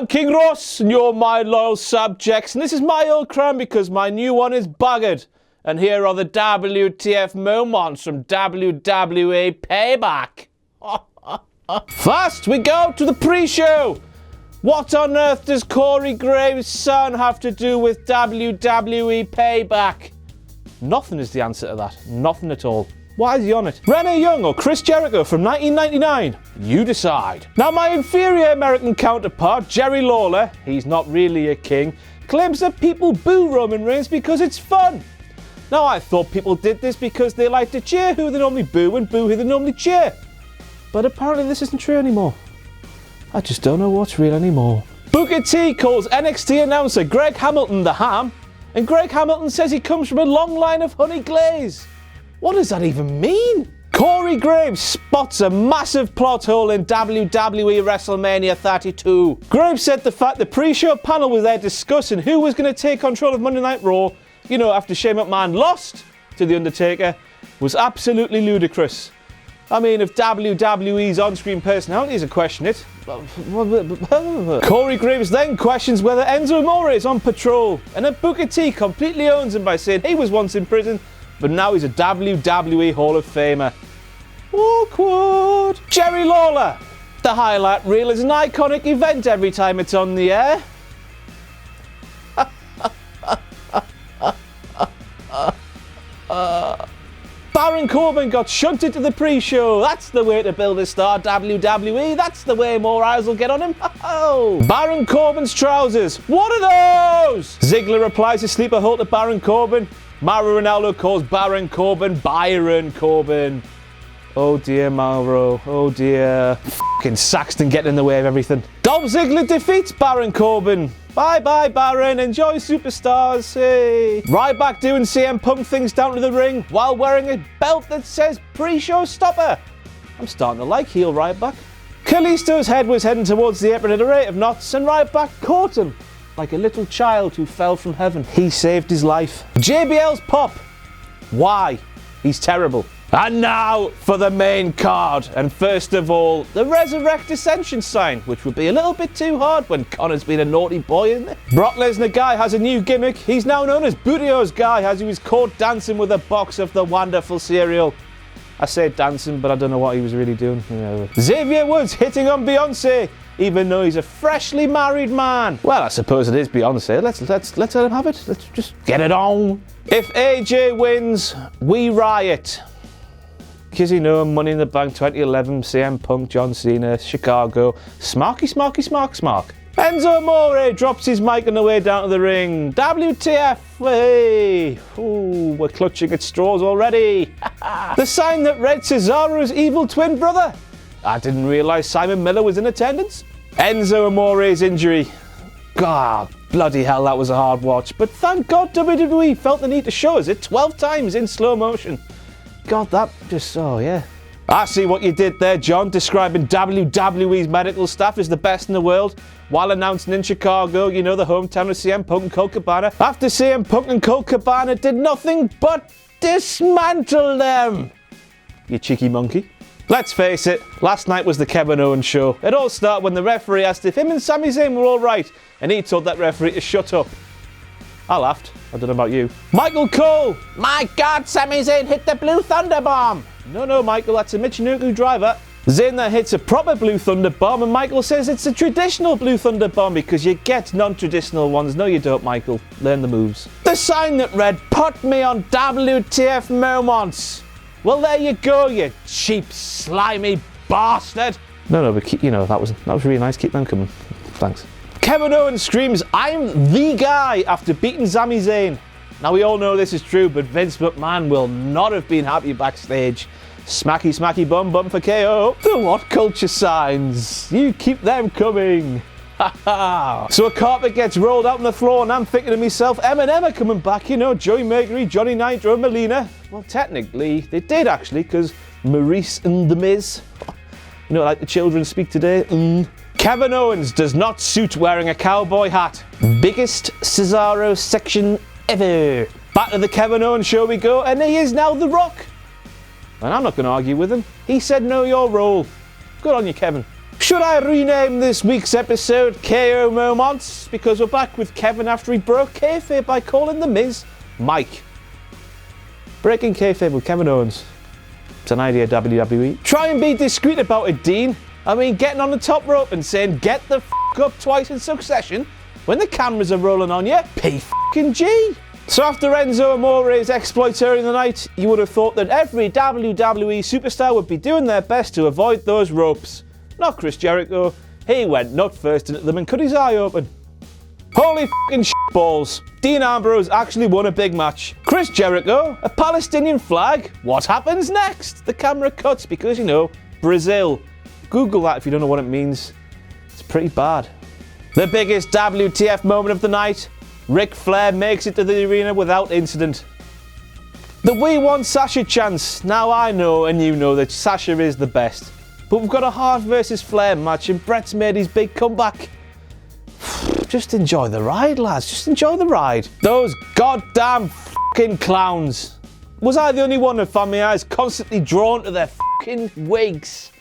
I'm King Ross, and you're my loyal subjects, and this is my old crown because my new one is buggered. And here are the WTF Moments from WWE Payback. First, we go to the pre-show. What on earth does Corey Graves' son have to do with WWE Payback? Nothing is the answer to that. Nothing at all. Why is he on it? Renee Young or Chris Jericho from 1999? You decide. Now, my inferior American counterpart, Jerry Lawler, he's not really a king, claims that people boo Roman Reigns because it's fun. Now, I thought people did this because they like to cheer who they normally boo and boo who they normally cheer. But apparently this isn't true anymore. I just don't know what's real anymore. Booker T calls NXT announcer Greg Hamilton the Ham, and Greg Hamilton says he comes from a long line of honey glaze. What does that even mean? Corey Graves spots a massive plot hole in WWE WrestleMania 32. Graves said the fact the pre-show panel was there discussing who was going to take control of Monday Night Raw, you know, after Shane McMahon lost to The Undertaker, was absolutely ludicrous. I mean, if WWE's on-screen personalities are questioning it. Corey Graves then questions whether Enzo Amore is on patrol, and then Booker T completely owns him by saying he was once in prison, but now he's a WWE Hall of Famer. Awkward. Jerry Lawler. The highlight reel is an iconic event every time it's on the air. Baron Corbin got shunted to the pre-show. That's the way to build a star, WWE. That's the way more eyes will get on him. Oh. Baron Corbin's trousers. What are those? Ziggler replies to sleeper hold to Baron Corbin. Mauro Ranallo calls Baron Corbin Byron Corbin. Oh dear, Mauro. Oh dear. Fucking Saxton getting in the way of everything. Dolph Ziggler defeats Baron Corbin. Bye-bye, Baron. Enjoy Superstars. Hey. Ryback doing CM Punk things down to the ring while wearing a belt that says pre-show stopper. I'm starting to like heel Ryback. Kalisto's head was heading towards the apron at a rate of knots, and Ryback caught him like a little child who fell from heaven. He saved his life. JBL's pop. Why? He's terrible. And now for the main card. And first of all, the Resurrect Ascension sign, which would be a little bit too hard when Connor's been a naughty boy, isn't it? Brock Lesnar guy has a new gimmick. He's now known as Booty-O's guy, as he was caught dancing with a box of the wonderful cereal. I say dancing, but I don't know what he was really doing. Xavier Woods hitting on Beyonce, even though he's a freshly married man. Well, I suppose it is Beyonce. Let's let him have it. Let's just get it on. If AJ wins, we riot. Because you know, Money in the Bank 2011, CM Punk, John Cena, Chicago, smarky. Enzo Amore drops his mic on the way down to the ring. WTF, hey. Ooh, we're clutching at straws already. The sign that read Cesaro's evil twin brother. I didn't realise Simon Miller was in attendance. Enzo Amore's injury. God, bloody hell, that was a hard watch. But thank God WWE felt the need to show us it 12 times in slow motion. God, that just, oh yeah. I see what you did there, John, describing WWE's medical staff as the best in the world, while announcing in Chicago, you know, the hometown of CM Punk and Colt Cabana, after CM Punk and Colt Cabana did nothing but dismantle them. You cheeky monkey. Let's face it, last night was the Kevin Owens show. It all started when the referee asked if him and Sami Zayn were all right, and he told that referee to shut up. I laughed. I don't know about you. Michael Cole. My God, Sami Zayn hit the Blue Thunder Bomb. No, Michael, that's a Michinoku driver. Zayn that hits a proper Blue Thunder Bomb, and Michael says it's a traditional Blue Thunder Bomb because you get non-traditional ones. No, you don't, Michael. Learn the moves. The sign that read, "Put me on WTF Moments." Well, there you go, you cheap, slimy bastard. No, but keep, you know, that was really nice. Keep them coming. Thanks. Kevin Owens screams, "I'm the guy," after beating Sami Zayn. Now, we all know this is true, but Vince McMahon will not have been happy backstage. Smacky bum for KO. The WhatCulture signs. You keep them coming. So a carpet gets rolled out on the floor, and I'm thinking to myself, Eminem are coming back, you know, Joey Mercury, Johnny Nitro, Melina. Well, technically, they did actually, because Maurice and The Miz, you know, like the children speak today. Kevin Owens does not suit wearing a cowboy hat. Biggest Cesaro section ever. Back to the Kevin Owens show we go, and he is now The Rock. And I'm not going to argue with him. He said, know your role. Good on you, Kevin. Should I rename this week's episode KO Moments? Because we're back with Kevin after he broke kayfabe by calling The Miz Mike. Breaking kayfabe with Kevin Owens. It's an idea, WWE. Try and be discreet about it, Dean. I mean, getting on the top rope and saying get the f*** up twice in succession when the cameras are rolling on you, P***G. So after Enzo Amore's exploits earlier in the night, you would have thought that every WWE superstar would be doing their best to avoid those ropes. Not Chris Jericho. He went nut first into them and cut his eye open. Holy f***ing balls. Dean Ambrose actually won a big match. Chris Jericho, a Palestinian flag. What happens next? The camera cuts because, you know, Brazil. Google that if you don't know what it means. It's pretty bad. The biggest WTF moment of the night. Ric Flair makes it to the arena without incident. The "We Want Sasha" chance. Now I know and you know that Sasha is the best. But we've got a Hart versus Flair match and Brett's made his big comeback. Just enjoy the ride, lads. Just enjoy the ride. Those goddamn fucking clowns. Was I the only one that found my eyes constantly drawn to their fucking wigs?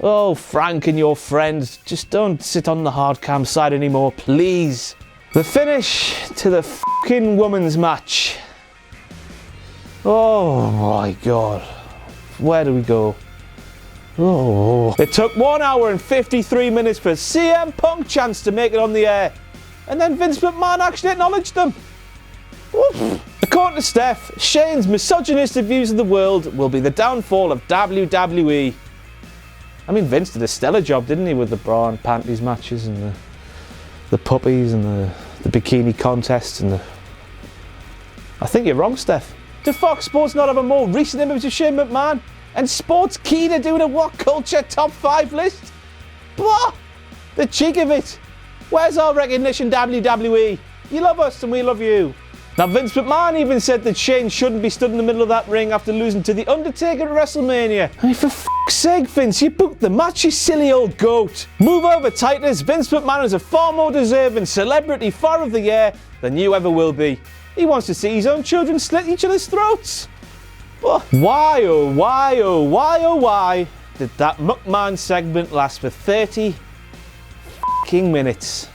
Oh, Frank and your friends, just don't sit on the hard cam side anymore, please. The finish to the fucking women's match. Oh my God. Where do we go? Oh. It took 1 hour and 53 minutes for CM Punk chance to make it on the air. And then Vince McMahon actually acknowledged them. Oof. According to Steph, Shane's misogynistic views of the world will be the downfall of WWE. I mean, Vince did a stellar job, didn't he, with the bra and panties matches and the puppies and the bikini contests and the... I think you're wrong, Steph. Did Fox Sports not have a more recent image of Shane McMahon? And Sports Keeda doing a WhatCulture top 5 list? What? The cheek of it. Where's our recognition, WWE? You love us and we love you. Now, Vince McMahon even said that Shane shouldn't be stood in the middle of that ring after losing to The Undertaker at WrestleMania. I mean, for f***'s sake, Vince, you booked the match, you silly old goat. Move over, Titus. Vince McMahon is a far more deserving celebrity Far of the Year than you ever will be. He wants to see his own children slit each other's throats. Why, oh, why, oh, why, oh, why did that McMahon segment last for 30 f***ing minutes?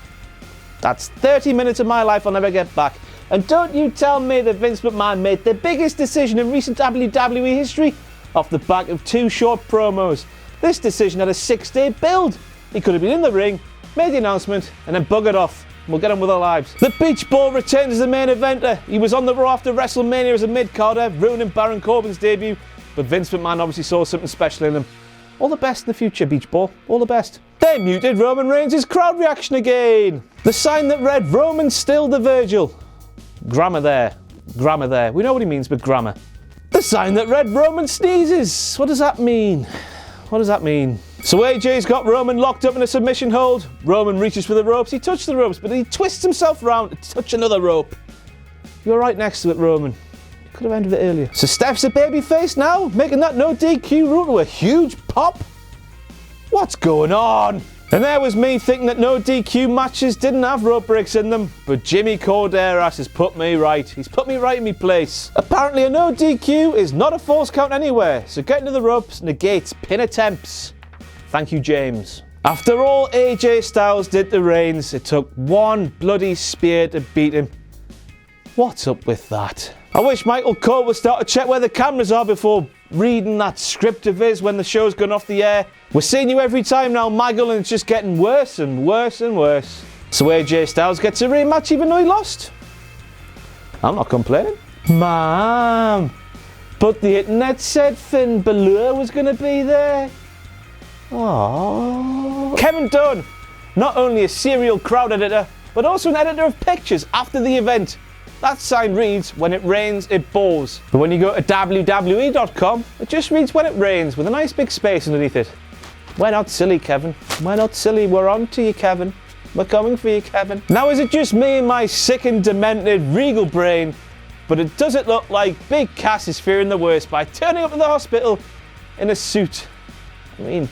That's 30 minutes of my life I'll never get back. And don't you tell me that Vince McMahon made the biggest decision in recent WWE history off the back of 2 short promos. This decision had a 6-day build. He could have been in the ring, made the announcement, and then buggered off. We'll get on with our lives. The Beach Ball returns as the main eventer. He was on the Raw after WrestleMania as a mid-carder, ruining Baron Corbin's debut. But Vince McMahon obviously saw something special in him. All the best in the future, Beach Ball. All the best. They muted Roman Reigns' crowd reaction again. The sign that read, Roman still the Virgil. Grammar there. Grammar there. We know what he means, but grammar. The sign that read, Roman sneezes. What does that mean? What does that mean? So AJ's got Roman locked up in a submission hold. Roman reaches for the ropes. He touched the ropes, but he twists himself around to touch another rope. You're right next to it, Roman. You could have ended it earlier. So Steph's a babyface now, making that no DQ route to a huge pop? What's going on? And there was me thinking that no DQ matches didn't have rope breaks in them, but Jimmy Corderas has put me right. He's put me right in my place. Apparently a no DQ is not a false count anywhere, so getting to the ropes negates pin attempts. Thank you, James. After all AJ Styles did to Reigns, it took one bloody spear to beat him. What's up with that? I wish Michael Cole would start to check where the cameras are before reading that script of his when the show's gone off the air. We're seeing you every time now, Michael, and it's just getting worse and worse and worse. So AJ Styles gets a rematch even though he lost. I'm not complaining. Mom, but the internet said Finn Balor was going to be there. Aww. Kevin Dunn, not only a serial crowd editor, but also an editor of pictures after the event. That sign reads, when it rains, it pours. But when you go to WWE.com, it just reads when it rains with a nice big space underneath it. We're not silly, Kevin. We're not silly. We're on to you, Kevin. We're coming for you, Kevin. Now, is it just me and my sick and demented regal brain? But it doesn't look like Big Cass is fearing the worst by turning up to the hospital in a suit. I mean,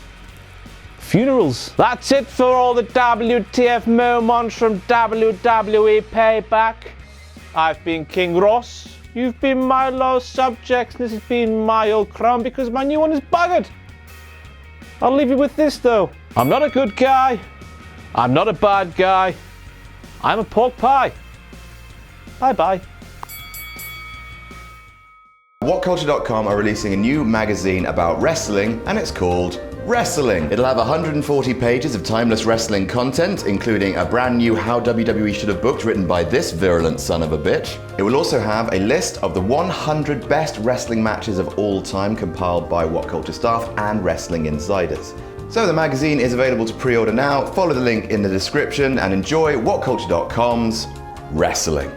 funerals. That's it for all the WTF moments from WWE Payback. I've been King Ross. You've been my lost subjects. This has been my old crown because my new one is buggered. I'll leave you with this though. I'm not a good guy. I'm not a bad guy. I'm a pork pie. Bye-bye. WhatCulture.com are releasing a new magazine about wrestling, and it's called Wrestling. It'll have 140 pages of timeless wrestling content, including a brand new How WWE Should Have Booked written by this virulent son of a bitch. It will also have a list of the 100 best wrestling matches of all time compiled by WhatCulture staff and wrestling insiders. So the magazine is available to pre-order now. Follow the link in the description and enjoy WhatCulture.com's Wrestling.